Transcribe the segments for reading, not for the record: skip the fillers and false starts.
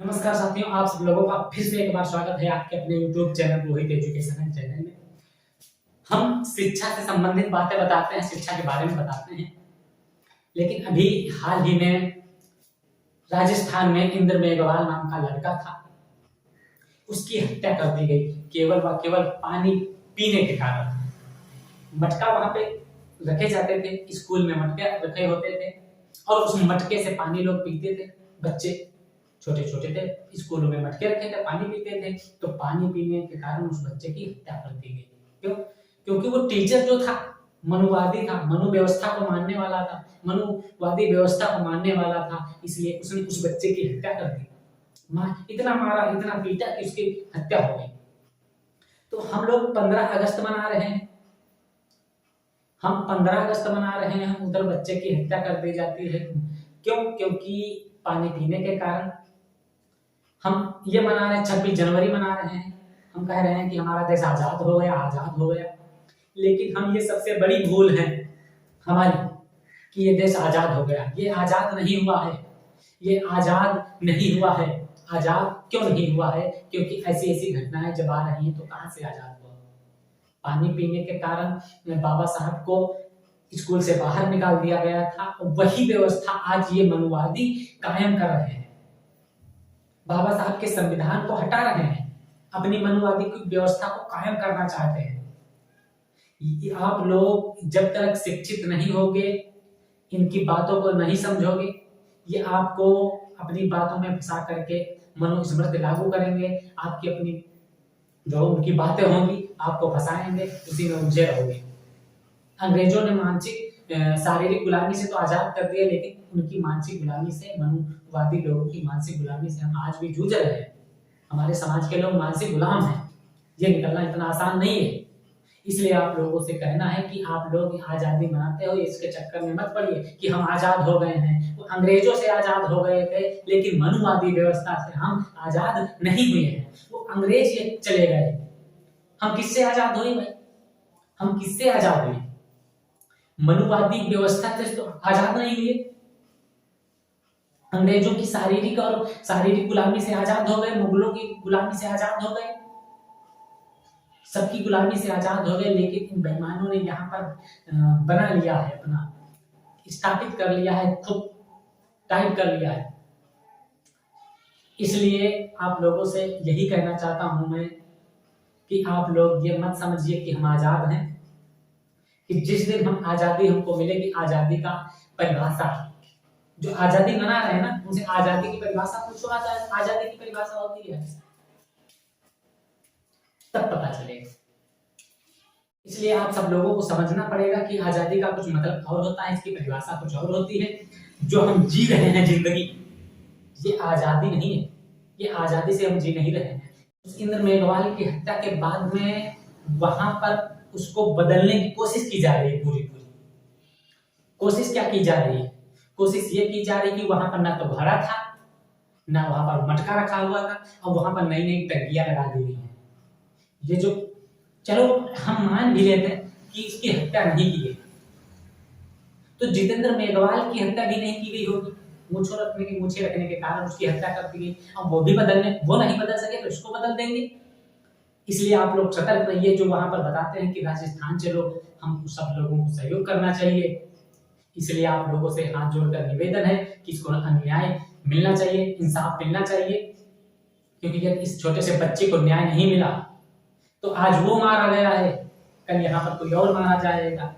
नमस्कार साथियों, आप सब लोगों का फिर से एक बार स्वागत है आपके अपने YouTube channel Rohit education channel में। हम शिक्षा से संबंधित बातें बताते हैं, शिक्षा के बारे में बताते हैं। लेकिन अभी हाल ही में राजस्थान में इंद्र मेघवाल नाम का लड़का था, उसकी हत्या कर दी गई केवल व केवल पानी पीने के कारण। मटका वहां पे रखे जाते थे, स्कूल में मटके रखे होते थे और उस मटके से पानी लोग पीते थे। बच्चे छोटे छोटे थे, स्कूलों में मटके रखे थे, पानी पीते थे, तो पानी पीने के कारण उस बच्चे की हत्या कर दी गई। क्यों? क्योंकि वो टीचर जो था मनुवादी था, मनु व्यवस्था को मानने वाला था, मनुवादी व्यवस्था को मानने वाला था, इसलिए उसने उस बच्चे की हत्या कर दी। इतना मारा, इतना पीटा कि उसकी हत्या हो गई। तो हम लोग 15 अगस्त मना रहे हैं, हम 15 अगस्त मना रहे हैं, उधर बच्चे की हत्या कर दी जाती है। क्यों? क्योंकि पानी पीने के कारण। हम ये मना रहे हैं, 26 जनवरी मना रहे हैं, हम कह रहे हैं कि हमारा देश आजाद हो गया, आजाद हो गया। लेकिन हम ये सबसे बड़ी भूल है हमारी कि ये देश आजाद हो गया। ये आजाद नहीं हुआ है, ये आजाद नहीं हुआ है। आजाद क्यों नहीं हुआ है? क्योंकि ऐसी ऐसी घटनाएं जब आ रही हैं तो कहां से आजाद हुआ? पानी पीने के कारण बाबा साहब को स्कूल से बाहर निकाल दिया गया था। वही व्यवस्था आज ये मनुवादी कायम कर रहे हैं, बाबा साहब के संविधान को हटा रहे हैं, अपनी मनुवादी की व्यवस्था को कायम करना चाहते हैं। आप लोग जब तक शिक्षित नहीं होगे, इनकी बातों को नहीं समझोगे, ये आपको अपनी बातों में फंसा करके मनुस्मृति लागू करेंगे, आपकी अपनी जो उनकी बातें होंगी आपको फंसाएंगे, उसी में उलझे रहोगे। अंग्रेजों ने मानसिक शारीरिक गुलामी से तो आजाद कर दिया, लेकिन उनकी मानसिक गुलामी से, मनुवादी लोगों की मानसिक गुलामी से हम आज भी जूझ रहे हैं। हमारे समाज के लोग मानसिक गुलाम हैं, ये निकलना इतना आसान नहीं है। इसलिए आप लोगों से कहना है कि आप लोग आजादी मनाते हो, इसके चक्कर में मत पड़िए कि हम आजाद हो गए हैं। वो अंग्रेजों से आजाद हो गए थे, लेकिन मनुवादी व्यवस्था से हम आजाद नहीं हुए हैं। वो अंग्रेज ये चले गए, हम किससे आजाद हुए भाई? हम किससे आजाद हुए? मनुवादी व्यवस्था से तो आजाद नहीं हुए। अंग्रेजों की शारीरिक गुलामी से आजाद हो गए, मुगलों की गुलामी से आजाद हो गए, सबकी गुलामी से आजाद हो गए। लेकिन इन बेईमानों ने यहाँ पर बना लिया है, अपना स्थापित कर लिया है, खुद टाइप कर लिया है। इसलिए आप लोगों से यही कहना चाहता हूं मैं कि आप लोग ये मत समझिए कि हम आजाद हैं, कि जिस दिन हम आजादी हमको मिलेगी, आजादी का परिभाषा, जो आजादी मना रहे हैं ना, उनसे आजादी की परिभाषा पूछो, आजादी की परिभाषा होती है, तब पता चलेगा। इसलिए आप सब लोगों को समझना पड़ेगा कि आजादी का कुछ मतलब और होता है, इसकी परिभाषा कुछ और होती है। जो हम जी रहे हैं जिंदगी, ये आजादी नहीं है, ये आजादी से हम जी नहीं रहे हैं। उस इंद्र मेघवाल की हत्या के बाद में वहां पर उसको बदलने की कोशिश की जा रही है, पूरी कोशिश क्या की जा रही है? कोशिश ये की जा रही है कि वहां पर ना तो घड़ा था, ना वहां पर मटका रखा हुआ था, और वहां पर नई नई टंकियां लगा दी गई हैं। ये जो, चलो हम मान भी लेते हैं कि इसकी हत्या नहीं की गई, तो जितेंद्र मेघवाल की हत्या भी नहीं की गई होगी, मूछे रखने के कारण उसकी हत्या कर दी गई। अब वो नहीं बदल सके तो इसको बदल देंगे। इसलिए आप लोग सतर्क रहिए। जो वहां पर बताते हैं कि राजस्थान चलो, हम सब लोगों को सहयोग करना चाहिए। इसलिए आप लोगों से हाथ जोड़कर निवेदन है कि इसको न्याय मिलना चाहिए, इंसाफ मिलना चाहिए। क्योंकि जब इस छोटे से बच्चे को न्याय नहीं मिला तो आज वो मारा गया है, कल यहाँ पर कोई और मारा जाएगा।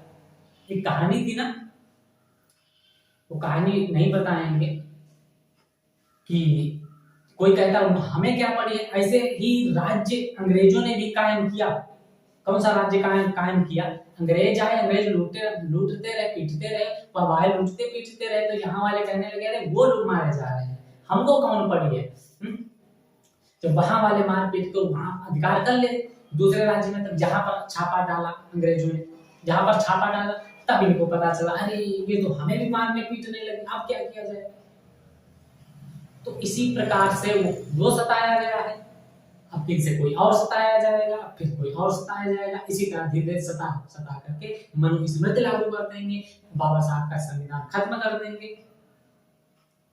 एक कहानी थी ना, वो कहानी नहीं बताएंगे कि कोई कहता हमें क्या पड़ी है। ऐसे ही राज्य अंग्रेजों ने भी कायम किया। कौन सा राज्य कायम किया? अंग्रेज आए, अंग्रेज लूटते रहे, पीटते रहे, वहां लूटते पीटते रहे, तो यहाँ वाले कहने लगे अरे वो लोग मारे जा रहे हैं, हमको कौन पड़ी है? जब वहां वाले मार पीट को वहां अधिकार कर ले दूसरे राज्य में, तब जहां पर छापा डाला अंग्रेजों ने, जहां पर छापा डाला तब इनको पता चला अरे ये तो हमें भी मारने पीटने लगे, अब क्या किया जाए? तो इसी प्रकार से वो सताया गया है, अब फिर से कोई और सताया जाएगा, फिर कोई और सताया जाएगा। इसी तरह धीरे धीरे सता करके मनुस्मृति लागू कर देंगे, बाबा साहब का संविधान खत्म कर देंगे।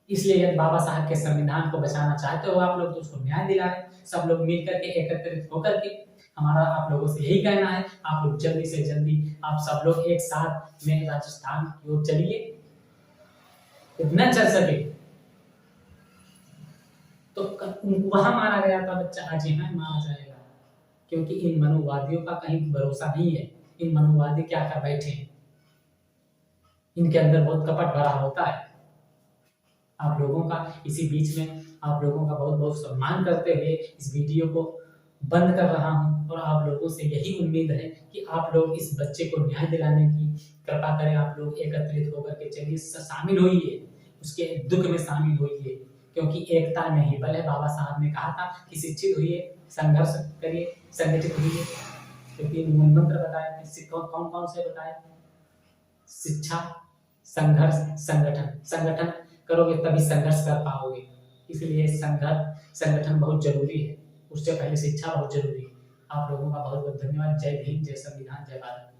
इसलिए यदि बाबा साहब के संविधान को बचाना चाहते हो आप लोग तो उसको न्याय दिलाएं, सब लोग मिल करके एकत्रित होकर के। हमारा आप लोगों से यही कहना है, आप लोग जल्दी से जल्दी आप सब लोग एक साथ में राजस्थान की ओर चलिए। इतना चल सके तो वहां मारा गया था बच्चा, आज यहाँ मारा जाएगा, क्योंकि इन मनुवादियों का कहीं भरोसा नहीं है। इन मनुवादी क्या कर बैठे हैं, इनके अंदर बहुत कपट भरा होता है। आप लोगों का इसी बीच में आप लोगों का बहुत बहुत सम्मान करते हुए इस वीडियो को बंद कर रहा हूं, और आप लोगों से यही उम्मीद है कि आप लोग इस बच्चे को न्याय दिलाने की कृपा करें। आप लोग एकत्रित होकर के चलिए, शामिल होइए, उसके दुख में शामिल होइए, क्योंकि एकता में ही बल है। बाबा साहब ने कहा था कि शिक्षित होइए, संघर्ष करिए, संगठित होइए। क्योंकि मूल मंत्र बताया, कौन कौन से बताए? शिक्षा, संघर्ष, संगठन। संगठन करोगे तभी संघर्ष कर पाओगे, इसलिए संघर्ष संगठन बहुत जरूरी है, उससे पहले शिक्षा बहुत जरूरी है। आप लोगों का बहुत बहुत धन्यवाद। जय भीम, जय संविधान, जय भारत।